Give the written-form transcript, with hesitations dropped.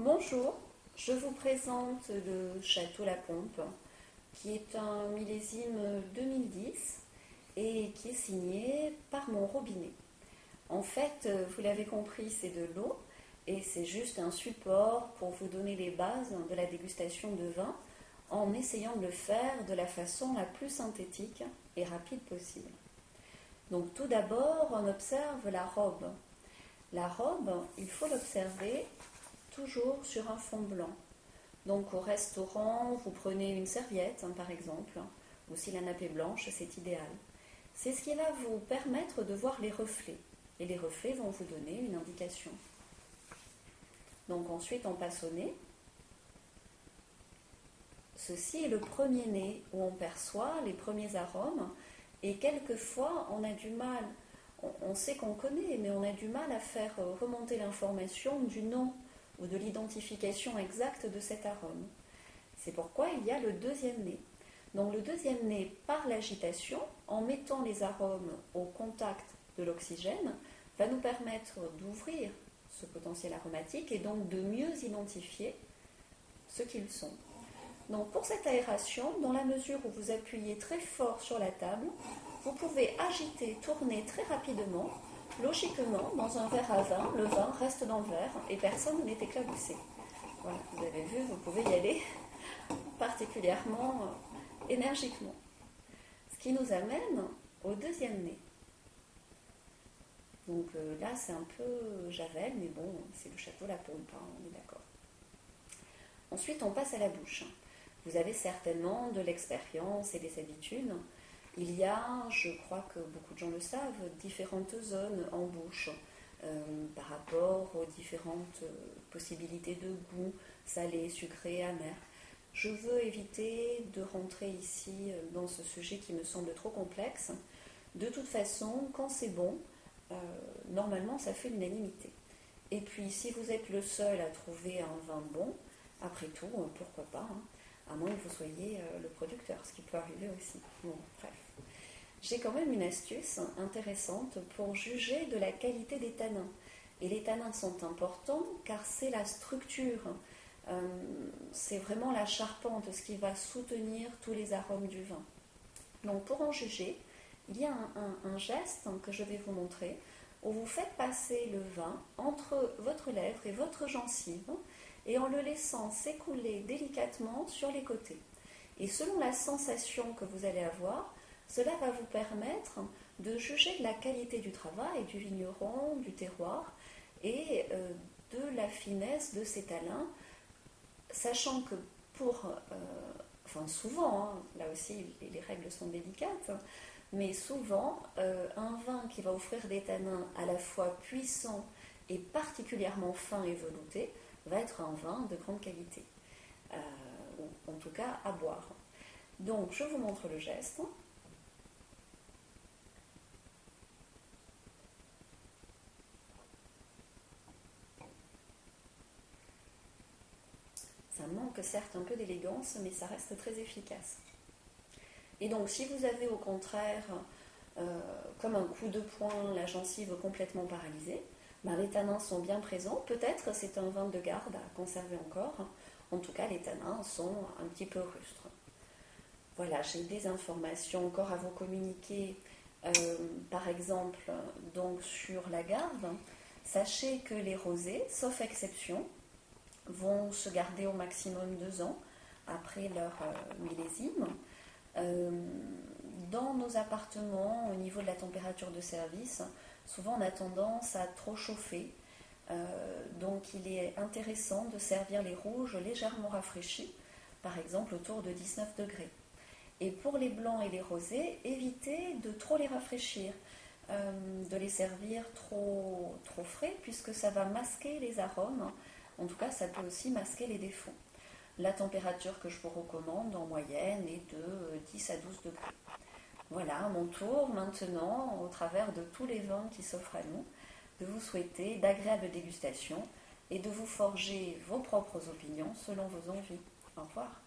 Bonjour, je vous présente le Château La Pompe, qui est un millésime 2010 et qui est signé par mon robinet. En fait, vous l'avez compris, c'est de l'eau et c'est juste un support pour vous donner les bases de la dégustation de vin en essayant de le faire de la façon la plus synthétique et rapide possible. Donc tout d'abord, on observe la robe. La robe, il faut l'observer toujours sur un fond blanc. Donc au restaurant, vous prenez une serviette, par exemple, ou si la nappe est blanche, c'est idéal. C'est ce qui va vous permettre de voir les reflets. Et les reflets vont vous donner une indication. Donc ensuite, on passe au nez. Ceci est le premier nez où on perçoit les premiers arômes. Et quelquefois, on a du mal, on sait qu'on connaît, mais on a du mal à faire remonter l'information du nom ou de l'identification exacte de cet arôme. C'est pourquoi il y a le deuxième nez. Donc le deuxième nez, par l'agitation, en mettant les arômes au contact de l'oxygène, va nous permettre d'ouvrir ce potentiel aromatique et donc de mieux identifier ce qu'ils sont. Donc pour cette aération, dans la mesure où vous appuyez très fort sur la table, vous pouvez agiter, tourner très rapidement. Logiquement, dans un verre à vin, le vin reste dans le verre et personne n'est éclaboussé. Voilà, vous avez vu, vous pouvez y aller particulièrement énergiquement. Ce qui nous amène au deuxième nez. Donc là, c'est un peu Javel, mais bon, c'est le Château La Pompe, hein, on est d'accord. Ensuite, on passe à la bouche. Vous avez certainement de l'expérience et des habitudes. Il y a, je crois que beaucoup de gens le savent, différentes zones en bouche par rapport aux différentes possibilités de goût, salé, sucré, amer. Je veux éviter de rentrer ici dans ce sujet qui me semble trop complexe. De toute façon, quand c'est bon, normalement ça fait l'unanimité. Et puis si vous êtes le seul à trouver un vin bon, après tout, pourquoi pas, hein, à moins que vous soyez le producteur, ce qui peut arriver aussi. Bon, bref. J'ai quand même une astuce intéressante pour juger de la qualité des tanins. Et les tanins sont importants car c'est la structure, c'est vraiment la charpente, ce qui va soutenir tous les arômes du vin. Donc pour en juger, il y a un geste que je vais vous montrer où vous faites passer le vin entre votre lèvre et votre gencive et en le laissant s'écouler délicatement sur les côtés. Et selon la sensation que vous allez avoir, cela va vous permettre de juger de la qualité du travail, du vigneron, du terroir et de la finesse de ces talins, sachant que souvent, hein, là aussi les règles sont délicates, mais souvent un vin qui va offrir des tanins à la fois puissants et particulièrement fins et veloutés va être un vin de grande qualité, en tout cas à boire. Donc je vous montre le geste. Ça manque certes un peu d'élégance, mais ça reste très efficace. Et donc si vous avez au contraire, comme un coup de poing, la gencive complètement paralysée, les tanins sont bien présents. Peut-être c'est un vin de garde à conserver encore. En tout cas, les tanins sont un petit peu rustres. Voilà, j'ai des informations encore à vous communiquer. Par exemple, donc sur la garde, sachez que les rosés, sauf exception, vont se garder au maximum 2 ans après leur millésime. Dans nos appartements, au niveau de la température de service, souvent on a tendance à trop chauffer. Donc il est intéressant de servir les rouges légèrement rafraîchis, par exemple autour de 19 degrés. Et pour les blancs et les rosés, évitez de trop les rafraîchir, de les servir trop frais, puisque ça va masquer les arômes. En tout cas, ça peut aussi masquer les défauts. La température que je vous recommande en moyenne est de 10 à 12 degrés. Voilà, à mon tour maintenant, au travers de tous les vins qui s'offrent à nous, de vous souhaiter d'agréables dégustations et de vous forger vos propres opinions selon vos envies. Au revoir.